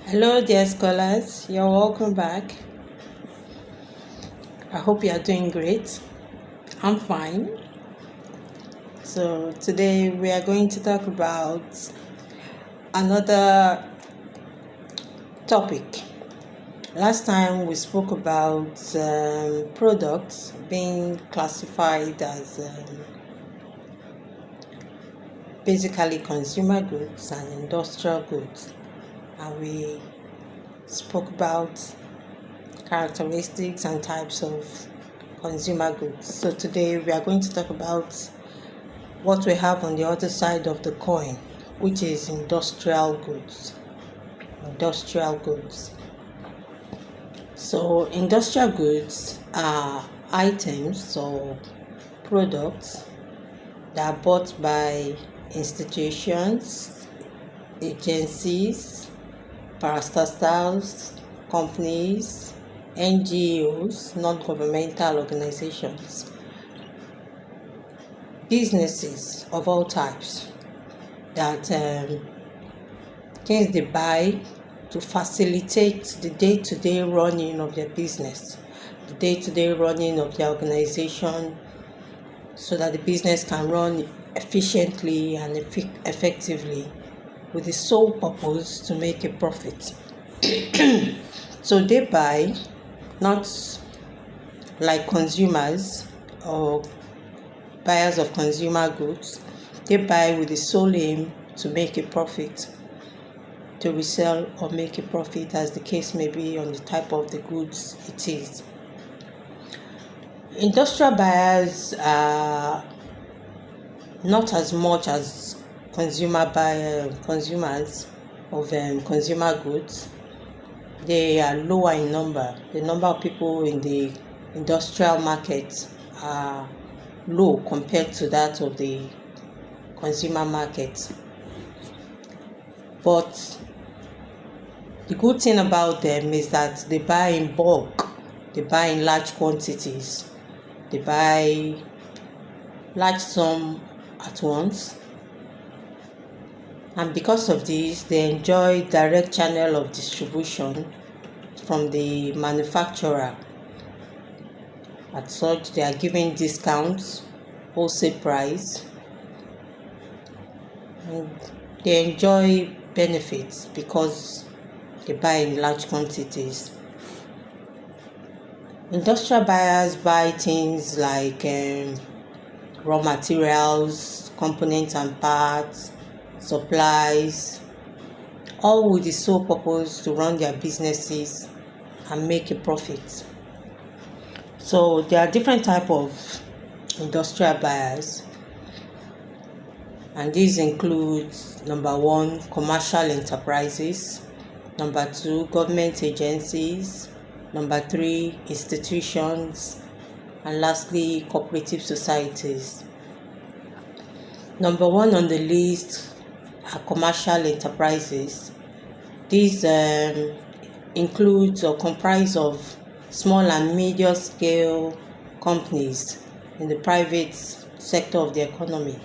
Hello, dear scholars. You're welcome back. I hope you are doing great. I'm fine. So, today we are going to talk about another topic. Last time we spoke about products being classified as basically consumer goods and industrial goods, and we spoke about characteristics and types of consumer goods. So today we are going to talk about what we have on the other side of the coin, which is industrial goods. Industrial goods. So industrial goods are items or products that are bought by institutions, agencies, parastatals, companies, NGOs, non-governmental organizations, businesses of all types that things they buy to facilitate the day-to-day running of their business, the day-to-day running of their organization, so that the business can run efficiently and effectively with the sole purpose to make a profit. So they buy, not like consumers or buyers of consumer goods, they buy with the sole aim to make a profit, to resell or make a profit, as the case may be, on the type of the goods it is. Industrial buyers are not as much as consumers of consumer goods. They are lower in number. The number of people in the industrial market are low compared to that of the consumer market. But the good thing about them is that they buy in bulk, they buy in large quantities, they buy large sum at once. And because of this, they enjoy direct channel of distribution from the manufacturer. As such, they are giving discounts, wholesale price, and they enjoy benefits because they buy in large quantities. Industrial buyers buy things like raw materials, components and parts, supplies, all with the sole purpose to run their businesses and make a profit. So there are different types of industrial buyers, and these include: number one, commercial enterprises; number two, government agencies; number three, institutions; and lastly, cooperative societies. Number one on the list are commercial enterprises. These includes or comprise of small and medium scale companies in the private sector of the economy.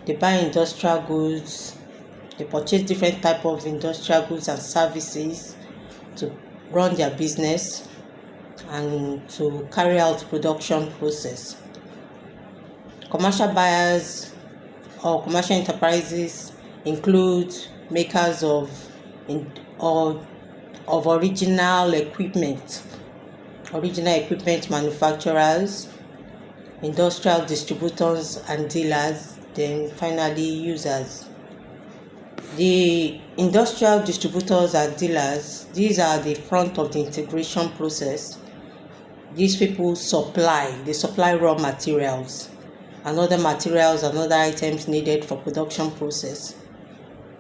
They buy industrial goods, they purchase different type of industrial goods and services to run their business and to carry out production process. Commercial buyers or commercial enterprises include makers of original equipment manufacturers, industrial distributors and dealers, then finally users. The industrial distributors and dealers, these are the front of the integration process. These people supply raw materials and other materials and other items needed for production process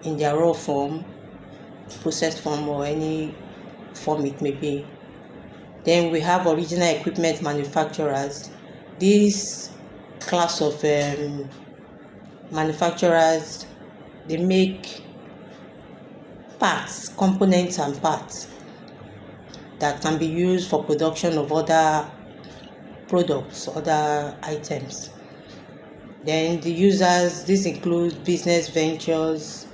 in their raw form, processed form, or any form it may be. Then we have original equipment manufacturers. This class of manufacturers, they make parts, components and parts that can be used for production of other products, other items. Then the users, this includes business ventures,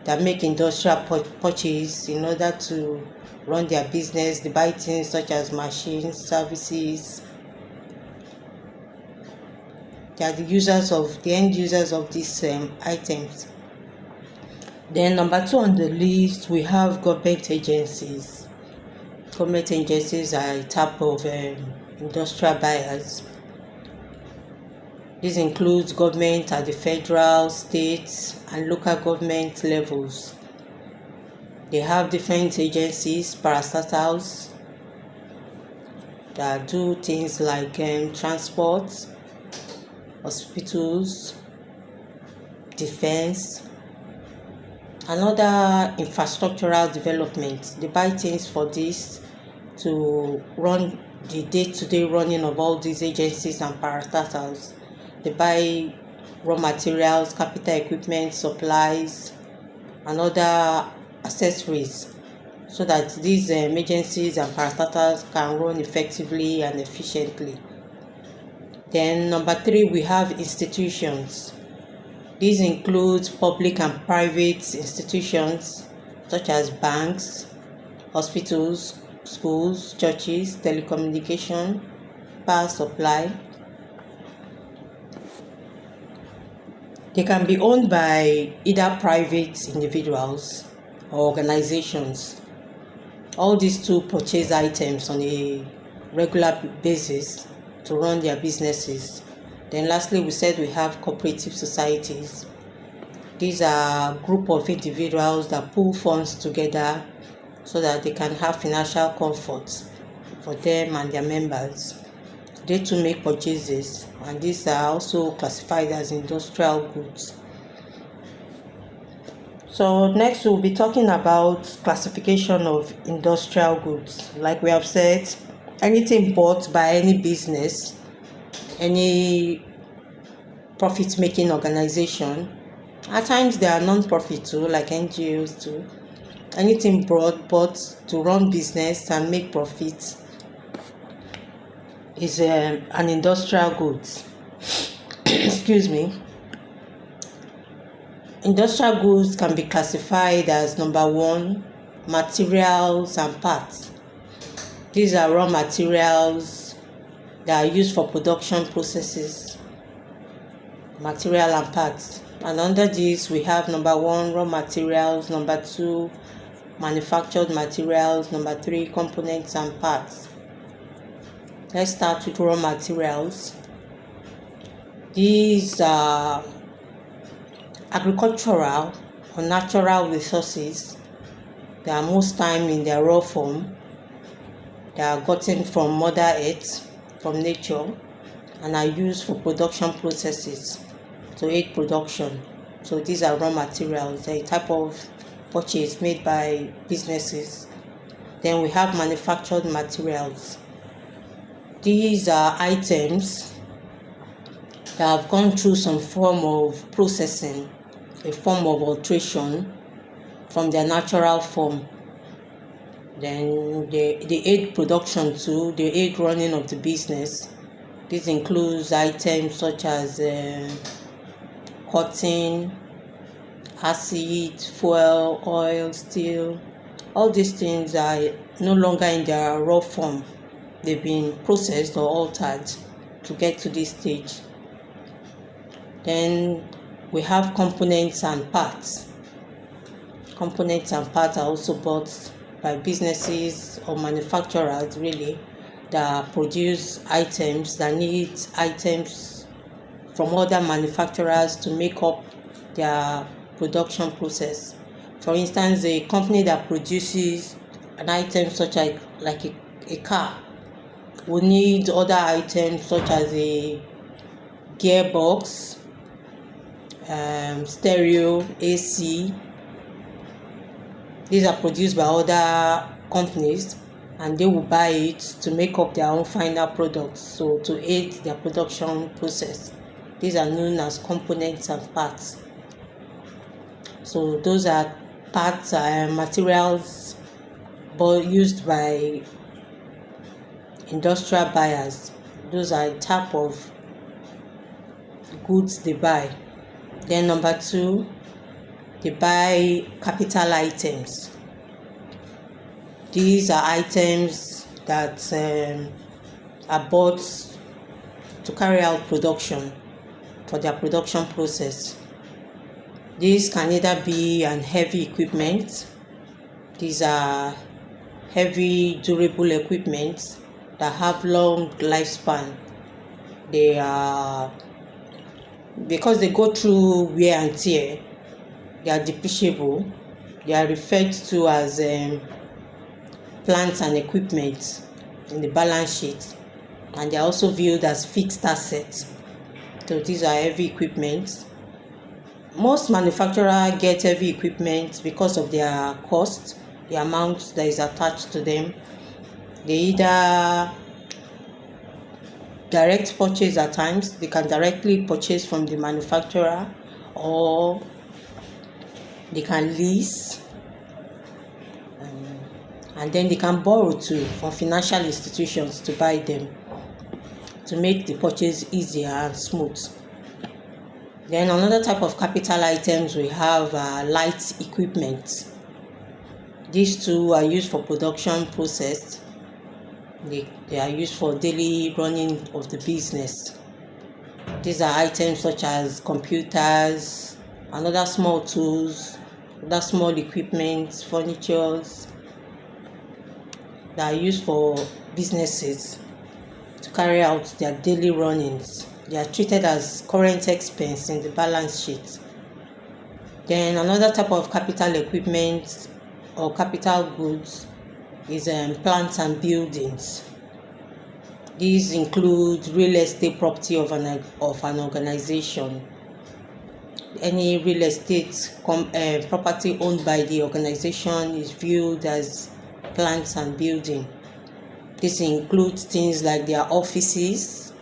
that make industrial purchase in order to run their business. They buy things such as machines, services. They are the end users of these items. Then number 2 on the list, we have government agencies. Government agencies are a type of industrial buyers. This includes government at the federal, state, and local government levels. They have different agencies, parastatals, that do things like transport, hospitals, defense, and other infrastructural development. They buy things for this to run the day-to-day running of all these agencies and parastatals. They buy raw materials, capital equipment, supplies, and other accessories so that these agencies and parastatals can run effectively and efficiently. Then number 3, we have institutions. These include public and private institutions such as banks, hospitals, schools, churches, telecommunication, power supply. They can be owned by either private individuals or organizations. All these two purchase items on a regular basis to run their businesses. Then lastly, we said we have cooperative societies. These are a group of individuals that pool funds together so that they can have financial comfort for them and their members. They too make purchases, and these are also classified as industrial goods. So next we'll be talking about classification of industrial goods. Like we have said, anything bought by any business, any profit-making organization. At times they are non-profit too, like NGOs too. Anything bought to run business and make profits is an industrial goods. Excuse me. Industrial goods can be classified as number 1, materials and parts. These are raw materials that are used for production processes, material and parts. And under this, we have number 1, raw materials, number 2, manufactured materials, number 3, components and parts. Let's start with raw materials. These are agricultural or natural resources. They are most time in their raw form. They are gotten from Mother Earth, from nature, and are used for production processes to aid production. So these are raw materials. They're a type of purchase made by businesses. Then we have manufactured materials. These are items that have gone through some form of processing, a form of alteration from their natural form. Then they aid production too, they aid running of the business. This includes items such as cotton, acid, fuel, oil, steel. All these things are no longer in their raw form. They've been processed or altered to get to this stage. Then we have components and parts. Components and parts are also bought by businesses or manufacturers really that produce items that need items from other manufacturers to make up their production process. For instance, a company that produces an item such as like a car will need other items such as a gearbox, stereo, AC. These are produced by other companies and they will buy it to make up their own final products, so to aid their production process. These are known as components and parts. So those are parts and materials used by industrial buyers. Those are a type of goods they buy. Then number 2, they buy capital items. These are items that are bought to carry out production for their production process. These can either be an heavy equipment. These are heavy durable equipment that have long lifespan. They are, because they go through wear and tear, they are depreciable. They are referred to as plants and equipment in the balance sheet, and they are also viewed as fixed assets. So these are heavy equipment. Most manufacturers get heavy equipment because of their cost, the amount that is attached to them. They either direct purchase at times, they can directly purchase from the manufacturer, or they can lease, and then they can borrow too from financial institutions to buy them, to make the purchase easier and smooth. Then another type of capital items we have light equipment. These two are used for production process. They are used for daily running of the business. These are items such as computers and other small tools, other small equipment, furnitures that are used for businesses to carry out their daily runnings. They are treated as current expense in the balance sheet. Then another type of capital equipment or capital goods is plants and buildings. These include real estate property of an organization. Any real estate property owned by the organization is viewed as plants and building. This includes things like their offices,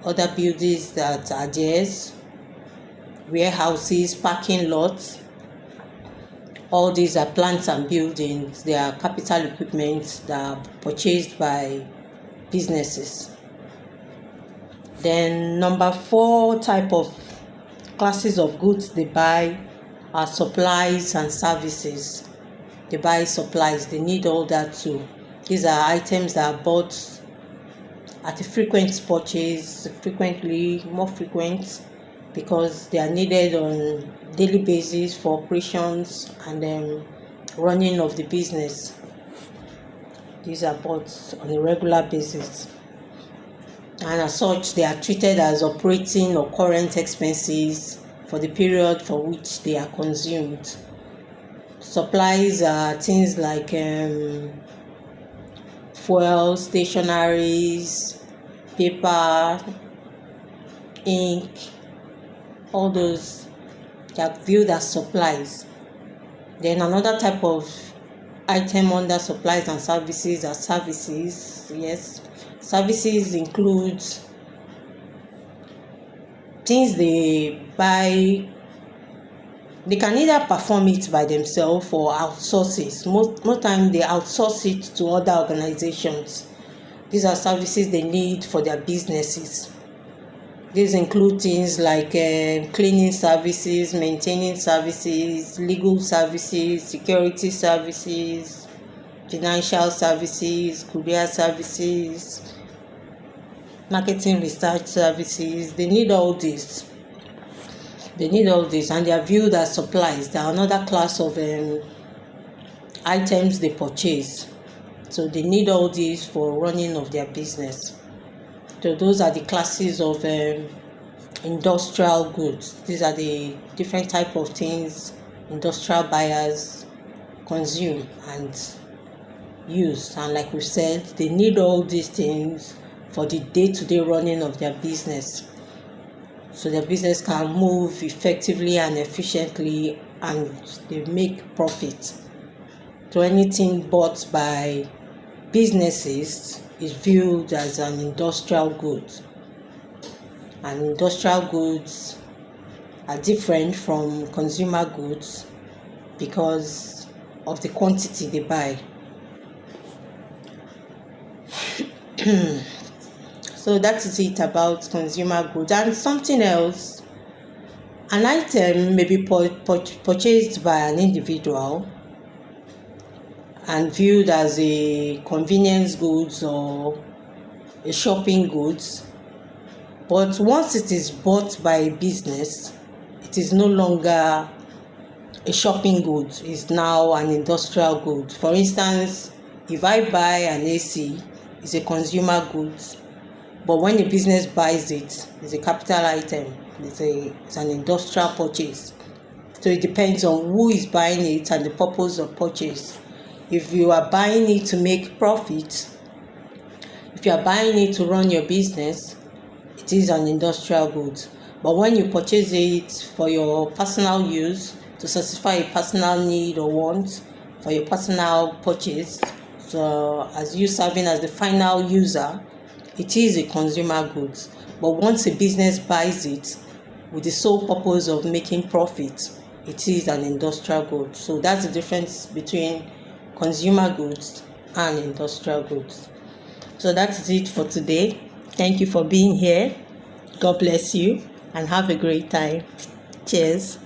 other buildings that are theirs, warehouses, parking lots. All these are plants and buildings. They are capital equipment that are purchased by businesses. Then number 4 type of classes of goods they buy are supplies and services. They buy supplies, they need all that too. These are items that are bought at a frequent purchase, more frequent, because they are needed on daily basis for operations and running of the business. These are bought on a regular basis, and as such they are treated as operating or current expenses for the period for which they are consumed. Supplies are things like fuel, stationaries, paper, ink, all those, they are viewed as supplies. Then another type of item under supplies and services are services. Yes, services include things they buy. They can either perform it by themselves or outsource it. Most time they outsource it to other organizations. These are services they need for their businesses. These include things like cleaning services, maintaining services, legal services, security services, financial services, courier services, marketing research services. They need all this. And they are viewed as supplies. They are another class of items they purchase. So they need all these for running of their business. So those are the classes of industrial goods. These are the different type of things industrial buyers consume and use. And like we said, they need all these things for the day-to-day running of their business, so their business can move effectively and efficiently, and they make profit. So anything bought by businesses is viewed as an industrial good. And industrial goods are different from consumer goods because of the quantity they buy. So that is it about consumer goods. And something else, An item may be purchased by an individual and viewed as a convenience goods or a shopping goods, but once it is bought by a business, it is no longer a shopping good, it's now an industrial good. For instance, if I buy an AC, it's a consumer goods, but when a business buys it, it's a capital item, it's an industrial purchase. So it depends on who is buying it and the purpose of purchase. If you are buying it to make profit, if you are buying it to run your business, it is an industrial good. But when you purchase it for your personal use, to satisfy a personal need or want, for your personal purchase, so as you serving as the final user, it is a consumer goods. But once a business buys it with the sole purpose of making profit, it is an industrial good. So that's the difference between consumer goods and industrial goods. So that is it for today. Thank you for being here. God bless you and have a great time. Cheers.